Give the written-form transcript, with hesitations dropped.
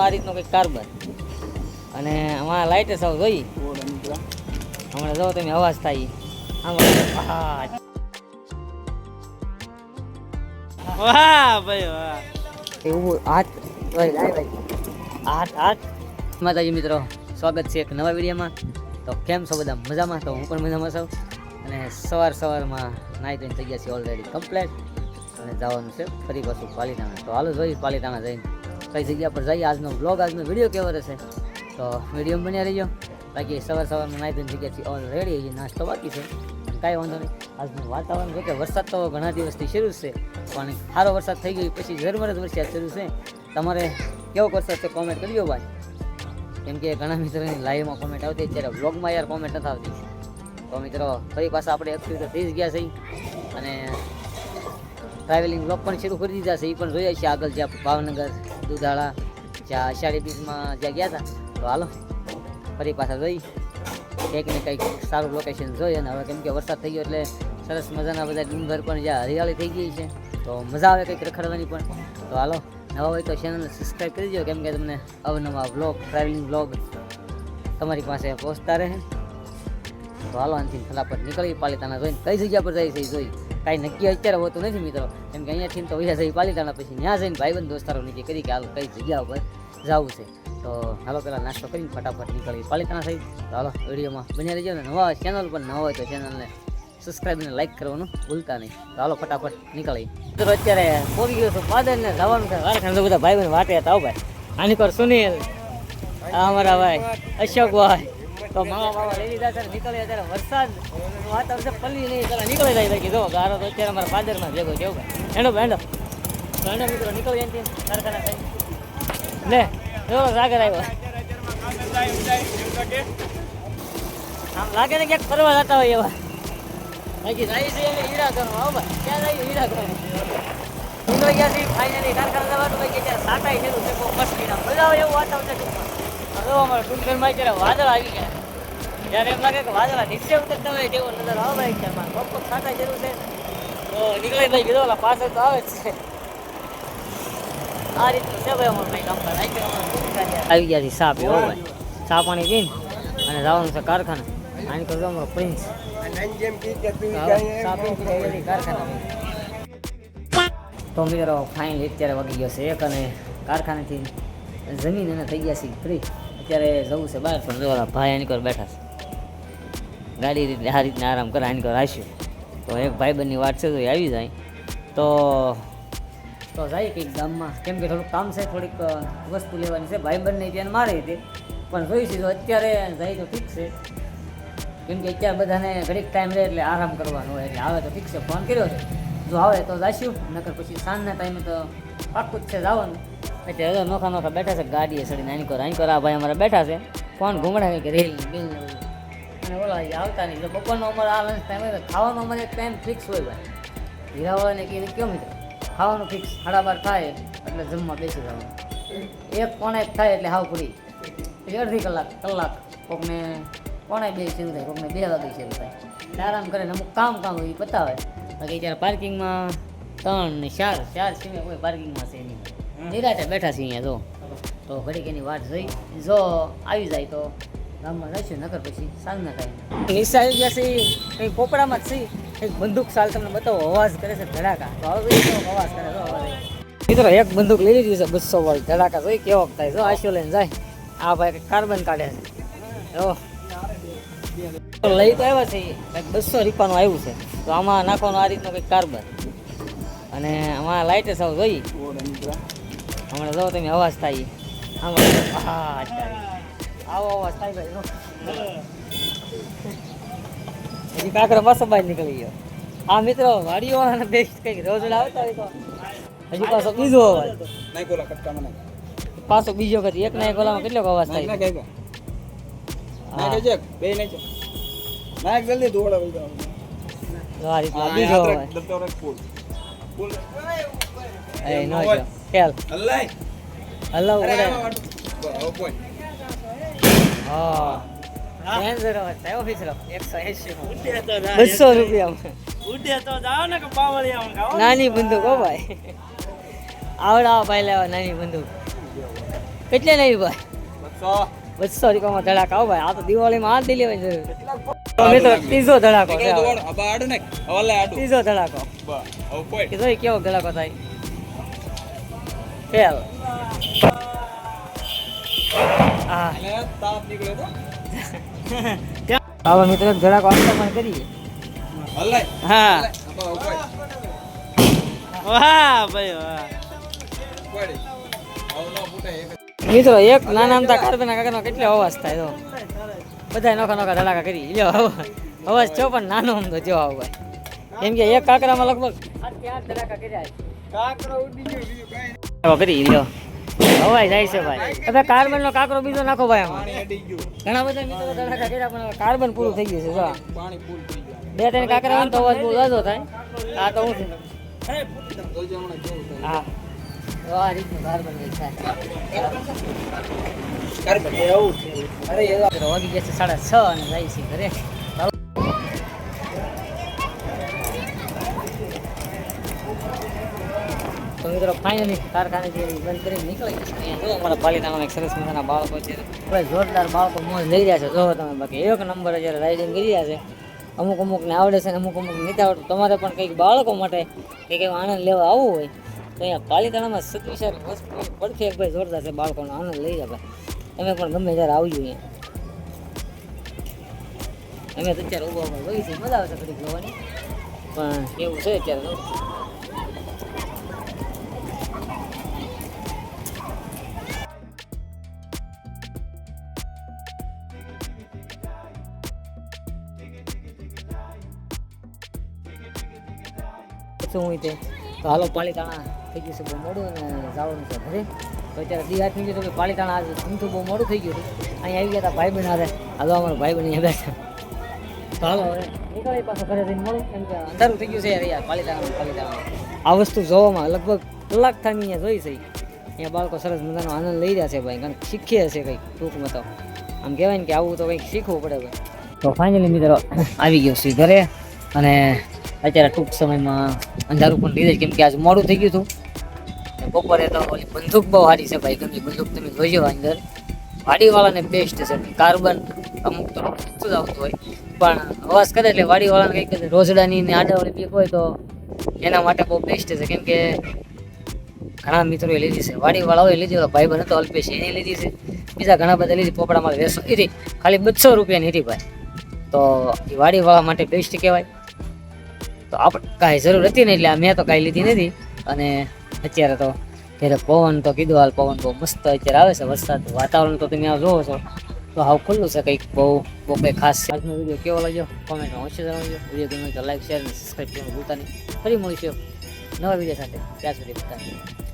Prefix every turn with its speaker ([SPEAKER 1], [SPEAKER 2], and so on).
[SPEAKER 1] આ રીતનો કંઈક કાર્બન અને આમાં લાઇટ સાવ જોઈ હમણાં જો તમે અવાજ થાય
[SPEAKER 2] વાહ ભાઈ વાહ
[SPEAKER 1] એવું હાથ હાથ માતાજી મિત્રો, સ્વાગત છે એક નવા વિડીયોમાં. તો કેમ છો બધા? મજામાં? તો હું પણ મજામાં છું. અને સવારમાં નાહી ધોઈને થઈ ગયા છે ઓલરેડી કમ્પ્લેટ અને જવાનું છે ફરી પાછું પાલીતાણા. તો હાલો જોઈએ પાલીતાણા જઈને કઈ જગ્યા પર જઈએ. આજનો વિડીયો કેવો રહેશે તો વિડીયો બન્યા રહીજો. બાકી સવારમાં નાહી ધોઈને થઈ ગયા છે ઓલરેડી, હજી નાસ્તો બાકી છે. કાંઈ વાંધો નહીં. આજનું વાતાવરણ જો કે વરસાદ તો ઘણા દિવસથી શરૂ છે, પણ સારો વરસાદ થઈ ગયો પછી ઝરમર જ વરસાદ શરૂ છે. તમારે કેવો વરસાદ છે કોમેન્ટ કરજો ભાઈ, કેમ કે ઘણા મિત્રોની લાઈવમાં કોમેન્ટ આવતી, અત્યારે વ્લોગમાં યાર કોમેન્ટ નથી આવતી. તો મિત્રો ફરી પાછા આપણે એક્ટિવ તો થઈ જ ગયા છે અને ટ્રાવેલિંગ વ્લોગ પણ શરૂ કરી દીધા છે. એ પણ જોઈએ છીએ આગળ, જ્યાં ભાવનગર, દુધાળા, જ્યાં અષાઢી બીજમાં જ્યાં ગયા હતા. તો હાલો ફરી પાછા જોઈ કંઈક ને કંઈક સારું લોકેશન જોઈએ. અને હવે કેમ કે વરસાદ થઈ ગયો એટલે સરસ મજાના બધા ડુંગર પણ જ્યાં હરિયાળી થઈ ગઈ છે, તો મજા આવે કંઈક રખડવાની પણ. તો હાલો નવા હોય તો ચેનલને સબસ્ક્રાઈબ કરી દો, કેમ કે તમને અવનવા વ્લોગ, ટ્રાવેલિંગ વ્લોગ તમારી પાસે પહોંચતા રહે. તો હાલો આનાથી ફટાફટ નીકળી પાલીતાણા જોઈને કઈ જગ્યા પર જાય છે જોઈ. કાંઈ નક્કી અત્યારે હોતું નથી મિત્રો, કેમ કે અહીંયાથી તો વૈયા જઈ પાલીતાણા, પછી ત્યાં જઈને ભાઈબંધ દોસ્તારો નક્કી કરી કે હાલ કઈ જગ્યા ઉપર જવું છે. તો હાલો પહેલાં નાસ્તો કરીને ફટાફટ નીકળી પાલીતાણા થઈ. તો હાલો વિડીયોમાં બન્યા રહેજો. ને નવા ચેનલ પર નવા હોય તો ચેનલને સબસ્ક્રાઈબ અને લાઈક કરવાનું ભૂલતા નહીં. તો હાલો ફટાફટ નીકળી. તો અત્યારે પોરી ગયો છું પાદરને જવાનું છે વારખાને. તો બધા ભાઈ વાટે હતા ભાઈ. આની પર સુનિલ, અમારા ભાઈ અશોકભાઈ, તો માવા લઈ લીધા છે. નીકળે અત્યારે વરસાદ વાતાવરણ પલ્લી નહીં, ત્યારે નીકળી જાય બાકી જો ગારો તો અત્યારે અમારા પાદરમાં ભેગો છે ભાઈ. હેંડો મિત્રો નીકળી જાય કારખાના થઈ લે. જો સાગર આવ્યો, આમ લાગે ને ક્યાંક ફરવા જતા હોય એવા. બાકી જાય છે એટલે હીરા કરવું. આવો ભાઈ, ક્યાં જાય હીરા કરવું. નીકળી ગયા છે ફાઇનલી કારખાના જવાનું. ભાઈ કે ત્યાં સાટાઈ થયેલું છે બહુ મસ્તી, મજા આવે એવું વાતાવરણ છે. હવે અમારા ડુંગરમાં અત્યારે વાદળ આવી ગયા, જ્યારે એમ લાગે કે વાદળા નીચે ઉતરતા હોય તેવો નજર આવે ભાઈ. અત્યારમાં બપોર સાટાઈ જરૂર છે તો નીકળી ભાઈ કીધો ઓલા પાછળ તો આવે જ છે. આ રીતનું છે ભાઈ અમારું ભાઈ કામકાજ. આવી ગયા છે ચા પીવો ભાઈ, ચા પાણી પીને અને જવાનું છે કારખાના. આની કરજો અમારો પ્રિન્સ કારખાના. તો મિત્રો ફાઇનલી અત્યારે વાગી ગયો છે એક, અને કારખાનેથી જમીન એને થઈ ગયા છે ફ્રી. અત્યારે જવું છે બહાર, પણ જોવા ભાઈ આની કર બેઠા છે ગાડી રીતે આ રીતને આરામ કરે. આની કર આવીશું તો એક ભાઈબંધની વાત છે તો એ આવી જાય તો જાય કંઈક ગામમાં, કેમ કે થોડુંક કામ છે, થોડીક વસ્તુ લેવાની છે. ભાઈબંધને ત્યાં મારે હતી પણ જોઈશું તો અત્યારે જાય તો ઠીક છે, કેમ કે અત્યારે બધાને ઘડીક ટાઈમ રહે એટલે આરામ કરવાનો હોય. એટલે આવે તો ઠીક છે, ફોન કર્યો છે. જો આવે તો જઈશું, નકર પછી સાંજના ટાઈમે તો પાક્કું જ છે જવાનું. એટલે હવે નોખા બેઠા છે ગાડીએ ચડીને. આની કર આ ભાઈ અમારા બેઠા છે, ફોન ઘૂમડા કે રેલ બિલ અને ઓલા આવતા નહીં. એટલે બપોરનો અમારે આ લંચ ટાઈમ હોય, ખાવાનો અમારે એક ટાઈમ ફિક્સ હોય ભાઈ. હીરાવાળાને કે કેમ મિત્રો ખાવાનું ફિક્સ 12:30 થાય એટલે જમવા બેસી જવાનું. 1:45 થાય એટલે હાવ પૂરી. પછી અડધી કલાક કોકને 1:45 શરૂ થાય, કોકને 2 વાગે શરૂ થાય. આરામ કરે ને અમુક કામ હોય એ પતાવે. બાકી ત્યારે પાર્કિંગમાં 3 ને 4 સિવાય કોઈ પાર્કિંગમાં છે નહીં. નિરાતે બેઠા છે અહીંયા જો. તો ઘડીક એની વાટ જોઈ, જો આવી જાય તો ગામમાં જઈશું, નકર પછી સાંજના ટાઈમ. નિશા આવી ગયા છે કંઈ પોપડામાં જ છે. એક બંદૂક સાલ તમને બતાવો, અવાજ કરે છે ધડાકા. તો હવે અવાજ કરે જો અવાજ. મિત્રો એક બંદૂક લઈ લીધી છે 200 વાળી, ધડાકા જોઈ કેવો થાય. જો આશો લઈને જાય. આ ભાઈ કાર્બન કાઢે છે જો. લઈ તો આવ્યા છે કંઈક 200 રૂપિયાનું આવ્યું છે. તો આમાં નાખવાનું આ રીતનું કંઈક કાર્બન, અને આમાં લાઇટ સાવ જોઈ. હમણાં જો તમે અવાજ થાય આવો અવાજ થાય ભાઈ. હજી કાંકરા પાછો બહાર નીકળી ગયો. આ મિત્રો વાડીઓવાળાને બેસ્ટ કંઈક રોજ આવતા હોય તો હજી પાછો બીજો અવાજ, પાછો બીજો કરી. એક ના એક ઓલામાં કેટલોક અવાજ થાય. બીજો અવાજ હલો નાની બંદૂક હો ભાઈ, આવડા ભાઈ લેવા નાની બંદૂક. કેટલે લેવી ભાઈ 200 રૂપિયામાં ધડાકા આવો ભાઈ. આ તો દિવાળીમાં હાથ લેવાય છે તો મિત્રો ત્રીજો ધડાકો છે ત્રીજો ધડાકો કે જોઈ કેવો ધડાકો થાય ફેલ આવા મિત્રો એક ધડાકો આપણે પણ કરીએ
[SPEAKER 2] હા વાહ ભાઈ વાહ
[SPEAKER 1] મિત્રો એક નાના અમથા કાર્બનના કાકાનો કેટલો અવાજ થાય તો બધા નોખા નોખા ધડાકા કરી લ્યો અવાજ છો પણ નાનો અમથો જો આવો ભાઈ કેમ કે એક કાકરામાં લગભગ 8 ધડાકા કર્યા કરી લ્યો હવાઈ જાય છે ભાઈ હવે કાર્બનનો કાકરો બીજો નાખો ભાઈ આમાં ઘણા બધા મિત્રો ધડાકા કર્યા પણ હવે કાર્બન પૂરું થઈ ગયું છે જો બે ત્રણ કાકરા હોય ને તો અવાજ બહુ ઝાઝો થાય આ તો હું હા આ રીતનું કાર્બન નહીં થાય વાગી ગયા છે 6:30 અને જાય છે ઘરે તો મિત્રો ફાઇનલી કારખાને જે બંધ કરીને નીકળી ગયા છે અહીંયા જો અમારા પાલિતાણામાં એક સરસ મજાના બાળકો છે આપણે જોરદાર બાળકો મોજ લઈ રહ્યા છે જો તમે બાકી એક નંબર જ્યારે રાઇડિંગ કરી રહ્યા છે અમુક અમુકને આવડે છે ને અમુક નથી આવડતું તમારે પણ કંઈક બાળકો માટે કંઈક એવો આનંદ લેવા આવવું હોય તો અહીંયા પાલિતાણામાં સતવિશાળ વસ્તુ પડખે એક ભાઈ જોરદાર છે બાળકોનો આનંદ લઈ જાય ભાઈ તમે પણ ગમે ત્યારે આવજો અહીંયા અમે તો અત્યારે ઊભા ઊભા જોઈ છીએ મજા આવશે ઘડીક જોવાની પણ એવું છે અત્યારે શું હોય તે તો હાલો પાલિતાણા થઈ ગયું છે બહુ મોડું અને જવાનું છે ઘરે તો અત્યારે દી હાથ થઈ ગયું તો પાલિતાણા આજે ધૂમતું બહુ મોડું થઈ ગયું હતું અહીંયા આવી ગયા હતા ભાઈ બહેન હારે હાલો અમારો ભાઈ બહેન અહીંયા બેઠા તો હાલો હવે નીકળી પાછો ઘરે જઈને મળું કેમ કે અંધારું થઈ ગયું છે યાર પાલિતાણા આ વસ્તુ જોવામાં લગભગ કલાક થાય અહીંયા જોઈ છે અહીંયા બાળકો સરસ મજાનો આનંદ લઈ રહ્યા છે ભાઈ કારણ શીખીએ હશે કંઈક ટૂંકમાં તો આમ કહેવાય ને કે આવું તો કંઈક શીખવું પડે ભાઈ તો ફાઇનલી મિત્રો આવી ગયો છું ઘરે અને અત્યારે ટૂંક સમયમાં અંધારું પણ લીધે કેમ કે આજે મોડું થઈ ગયું હતું બપોરે તો ઓલી બંદૂક બહુ સારી છે ભાઈ ગમે બંદૂક તમે જોઈજો અંદર વાડીવાળાને બેસ્ટ છે કાર્બન અમુક તો જ આવતું હોય પણ અવાજ કરે એટલે વાડીવાળાને કંઈક રોજડાની ને આડાવાળી બીક હોય તો એના માટે બહુ બેસ્ટ છે કેમ કે ઘણા મિત્રોએ લીધી છે વાડીવાળાઓએ લીધી ભાઈ બને તો અલ્પેશ એની લીધી છે બીજા ઘણા બધા લીધી પોપડામાં વેસો લીધી ખાલી 200 રૂપિયાની હતી ભાઈ તો એ વાડીવાળા માટે બેસ્ટ કહેવાય તો આપણે કાંઈ જરૂર હતી ને એટલે મેં તો કાંઈ લીધી નથી અને અત્યારે તો ઘરે પવન તો કીધું હાલ પવન બહુ મસ્ત અત્યારે આવે છે વરસાદ વાતાવરણ તો તમે આ જોવો છો તો હાવ ખુલ્લું છે કંઈક બહુ કંઈ ખાસ છે આજનો વિડીયો કેવો લાગ્યો કોમેન્ટમાં અવશ્ય જણાવજો વિડીયો ગમે તો લાઈક શેર અને સબસ્ક્રાઈબ કરવાનું ભૂલતા નહીં ફરી મળીશું નવા વિડીયો સાથે ત્યાં સુધી બધાને